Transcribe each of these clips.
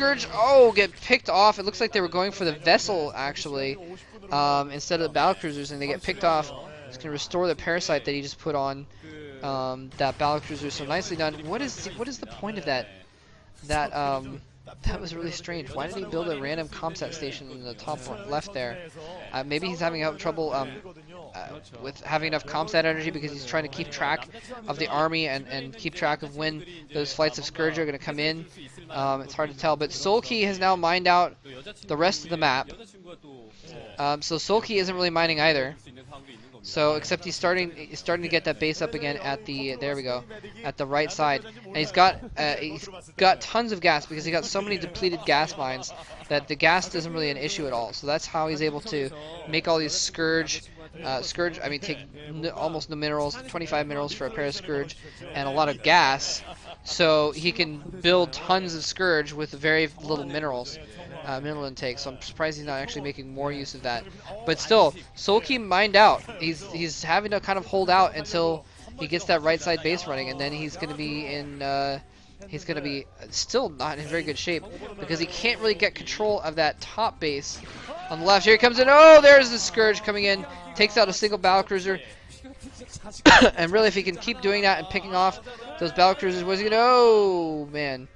Scourge, oh, get picked off. It looks like they were going for the vessel, actually, instead of the battlecruisers, and they get picked off. It's going to restore the parasite that he just put on that battlecruiser. So nicely done. What is the point of that? That was really strange. Why did he build a random comsat station in the top left there? Maybe he's having trouble with having enough comsat energy because he's trying to keep track of the army and keep track of when those flights of Scourge are going to come in. It's hard to tell, but Soulkey has now mined out the rest of the map. So Soulkey isn't really mining either. So except he's starting to get that base up again at the at the right side, and he's got tons of gas because he got so many depleted gas mines that the gas isn't really an issue at all. So that's how he's able to make all these Scourge. I mean, take almost no minerals, 25 minerals for a pair of Scourge, and a lot of gas, so he can build tons of Scourge with very little minerals. Mineral intake, so I'm surprised he's not actually making more use of that. But still, Soulkey mined out. He's having to kind of hold out until he gets that right side base running, and then he's going to be in. He's going to be still not in very good shape because he can't really get control of that top base on the left. Here he comes in. Oh, there's the Scourge coming in, takes out a single battlecruiser. And really, if he can keep doing that and picking off those battlecruisers, where's he going to? Oh man.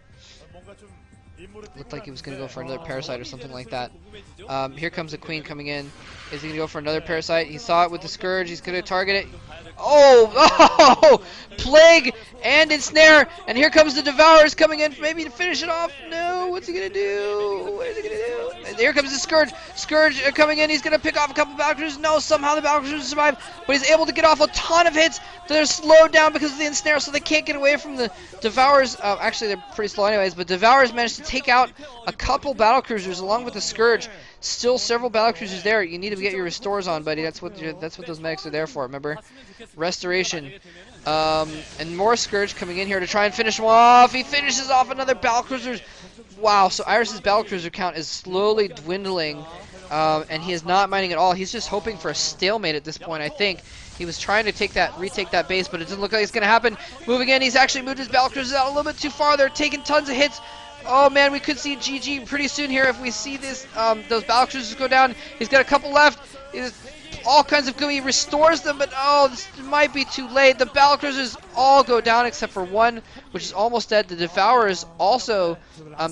Looked like he was going to go for another parasite or something like that. Here comes the queen coming in. Is he going to go for another parasite? He saw it with the Scourge. He's going to target it. Oh! Plague and ensnare. And here comes the Devourers coming in, maybe to finish it off. No, what's he going to do? What is he going to do? And here comes the Scourge. Scourge coming in. He's going to pick off a couple battlecruisers. No, somehow the battlecruisers survive. But he's able to get off a ton of hits. They're slowed down because of the ensnare, so they can't get away from the Devourers. Actually, they're pretty slow anyways, but Devourers managed to take out a couple battlecruisers along with the Scourge. Still several battlecruisers there. You need to get your restores on, buddy. That's what those medics are there for, remember? Restoration. And more Scourge coming in here to try and finish him off. He finishes off another battlecruiser. Wow, so Iris's battlecruiser count is slowly dwindling, and he is not mining at all. He's just hoping for a stalemate at this point, I think. He was trying to retake that base, but it doesn't look like it's going to happen. Moving in, he's actually moved his battlecruisers out a little bit too far. They're taking tons of hits. Oh man, we could see GG pretty soon here if we see this those battlecruisers go down. He's got a couple left. He's all kinds of good. He restores them, but oh, this might be too late. The battlecruisers all go down except for one, which is almost dead. The Devourers also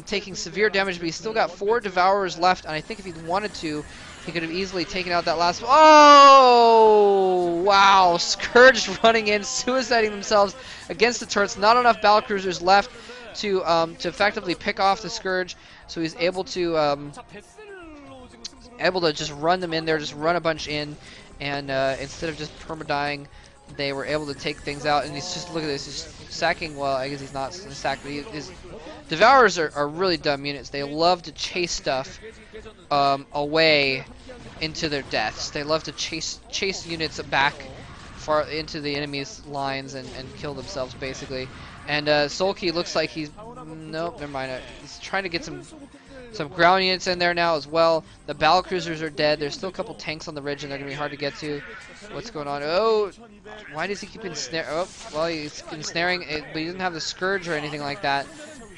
taking severe damage, but he's still got 4 Devourers left, and I think if he wanted to, he could have easily taken out that last one. Oh, wow. Scourge running in, suiciding themselves against the turrets. Not enough battlecruisers left to effectively pick off the Scourge, so he's able to just run them in there, just run a bunch in, and instead of just permadying, they were able to take things out. And he's just, look at this, he's sacking. Well, I guess he's not sacked, but his Devourers are really dumb units. They love to chase stuff away into their deaths. They love to chase units back far into the enemy's lines and kill themselves, basically. And Soulkey looks like he's... Nope, never mind. He's trying to get some ground units in there now as well. The battlecruisers are dead. There's still a couple tanks on the ridge, and they're going to be hard to get to. What's going on? Oh, why does he keep ensnaring? Oh, well, he's ensnaring, but he doesn't have the Scourge or anything like that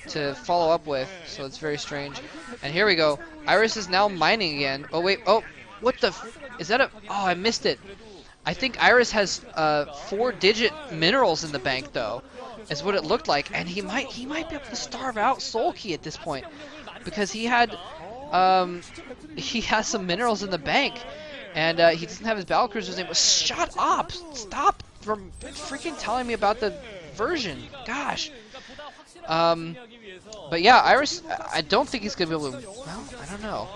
to follow up with, so it's very strange. And here we go. Iris is now mining again. Oh, wait. Oh, what the... Is that a... Oh, I missed it. I think Iris has 4-digit minerals in the bank, though, is what it looked like. And he might be able to starve out Soulkey at this point, because he has some minerals in the bank, and he doesn't have his battlecruiser's name. Shut up! Stop from freaking telling me about the version. Gosh. But yeah, Iris, I don't think he's gonna be able to. Well, I don't know.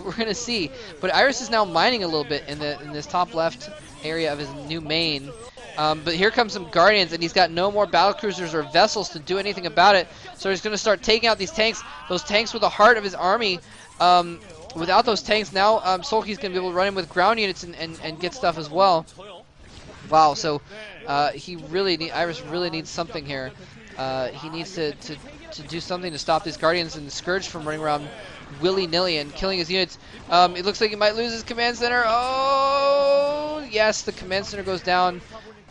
We're gonna see. But Iris is now mining a little bit in this top left area of his new main. But here comes some Guardians, and he's got no more battlecruisers or vessels to do anything about it. So he's gonna start taking out these tanks. Those tanks were the heart of his army. Without those tanks, now Soulkey's gonna be able to run in with ground units and get stuff as well. Wow. So Iris really needs something here. He needs to do something to stop these Guardians and the Scourge from running around willy-nilly and killing his units. It looks like he might lose his command center. Oh, yes, the command center goes down.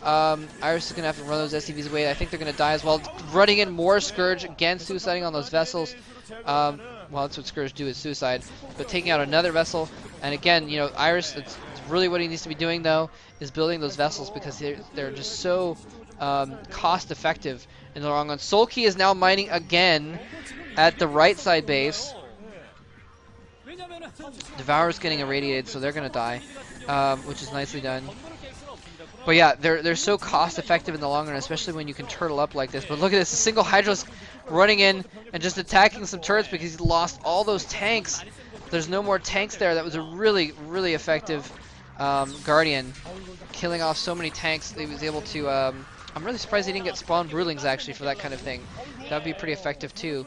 Iris is going to have to run those SCVs away. I think they're going to die as well. Running in more Scourge, again suiciding on those vessels. Well, that's what Scourge do, is suicide. But taking out another vessel, and again, you know, Iris, it's really what he needs to be doing though, is building those vessels, because they're just so cost effective in the long run. Soulkey is now mining again at the right side base. Devourer's getting irradiated, so they're going to die, which is nicely done. But yeah, they're so cost effective in the long run, especially when you can turtle up like this. But look at this, a single Hydra's running in and just attacking some turrets because he lost all those tanks. There's no more tanks there. That was a really, really effective Guardian, killing off so many tanks. He was able to, I'm really surprised he didn't get spawn Broodlings actually for that kind of thing. That would be pretty effective too.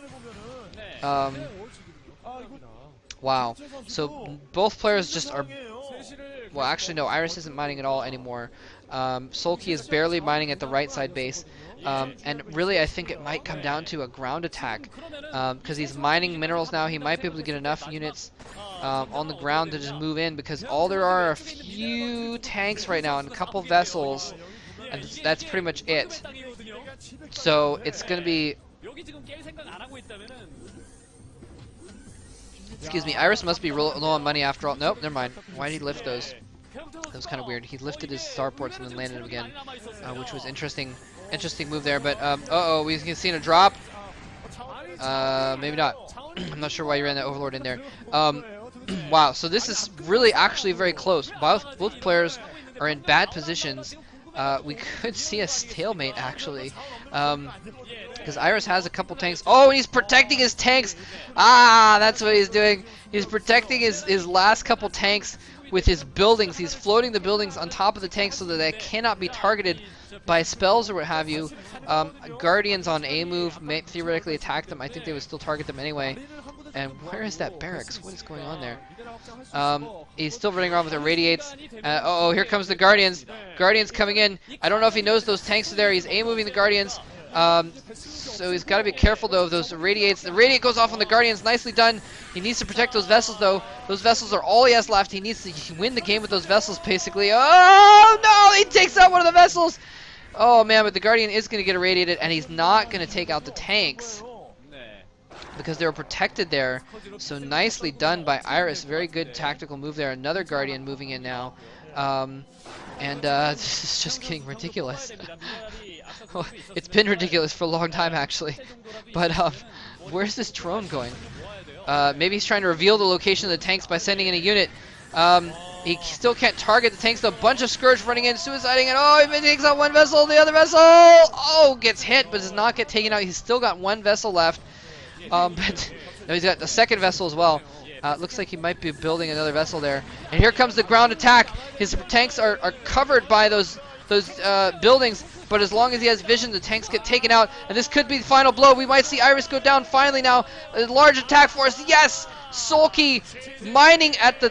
Wow. So both players just are, well actually no, Iris isn't mining at all anymore. Soulkey is barely mining at the right side base. And really I think it might come down to a ground attack. Because he's mining minerals now, he might be able to get enough units on the ground to just move in, because all there are a few tanks right now and a couple vessels, and that's pretty much it. So it's going to be... Excuse me, Iris must be low on money after all. Nope, never mind. Why did he lift those? That was kind of weird. He lifted his starports and then landed them again, which was interesting move there. But uh-oh, we can see a drop. Maybe not. I'm not sure why you ran that Overlord in there. Wow, so this is really actually very close. Both players are in bad positions. We could see a stalemate actually, because Iris has a couple tanks. Oh, and he's protecting his tanks. Ah, that's what he's doing. He's protecting his last couple tanks with his buildings. He's floating the buildings on top of the tanks so that they cannot be targeted by spells or what have you. Guardians on A move may theoretically attack them. I think they would still target them anyway. And where is that barracks? What is going on there? He's still running around with irradiates. Uh-oh, here comes the Guardians. Guardians coming in. I don't know if he knows those tanks are there. He's A-moving the Guardians. So he's got to be careful, though, of those irradiates. The radiate goes off on the Guardians. Nicely done. He needs to protect those vessels, though. Those vessels are all he has left. He needs to win the game with those vessels, basically. Oh, no! He takes out one of the vessels! Oh, man, but the Guardian is going to get irradiated, and he's not going to take out the tanks, because they were protected there. So nicely done by Iris. Very good tactical move there. Another Guardian moving in now. This is just getting ridiculous. It's been ridiculous for a long time, actually. But where's this drone going? Maybe he's trying to reveal the location of the tanks by sending in a unit. He still can't target the tanks. A bunch of Scourge running in, suiciding, and oh, he takes out one vessel. The other vessel, oh, gets hit, but does not get taken out. He's still got one vessel left. But no, he's got the second vessel as well. Looks like he might be building another vessel there. And here comes the ground attack. His tanks are covered by those buildings, but as long as he has vision, the tanks get taken out. And this could be the final blow. We might see Iris go down finally now. A large attack force. Yes! Soulkey mining at the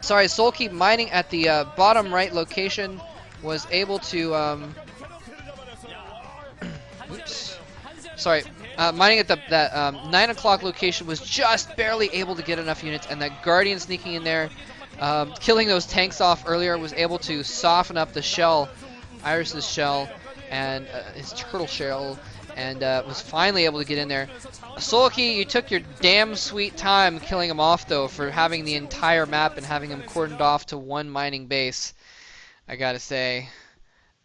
Soulkey mining at the bottom right location was able to oops. Sorry, mining at that 9 o'clock location was just barely able to get enough units, and that Guardian sneaking in there, killing those tanks off earlier, was able to soften up the shell, Iris's shell, and his turtle shell, and was finally able to get in there. Soulkey, you took your damn sweet time killing him off, though, for having the entire map and having him cordoned off to one mining base, I gotta say.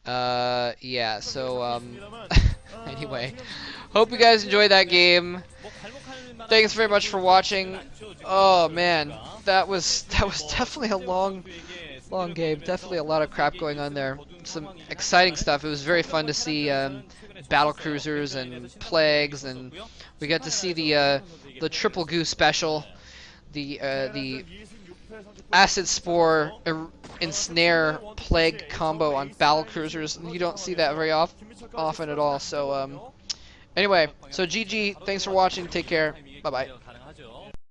Yeah, so, anyway, hope you guys enjoyed that game. Thanks very much for watching. Oh man, that was definitely a long game. Definitely a lot of crap going on there. Some exciting stuff. It was very fun to see battle cruisers and plagues, and we got to see the triple goo special, the acid spore ensnare plague combo on battle cruisers. You don't see that very often at all. So anyway, so GG, thanks for watching, take care, bye bye.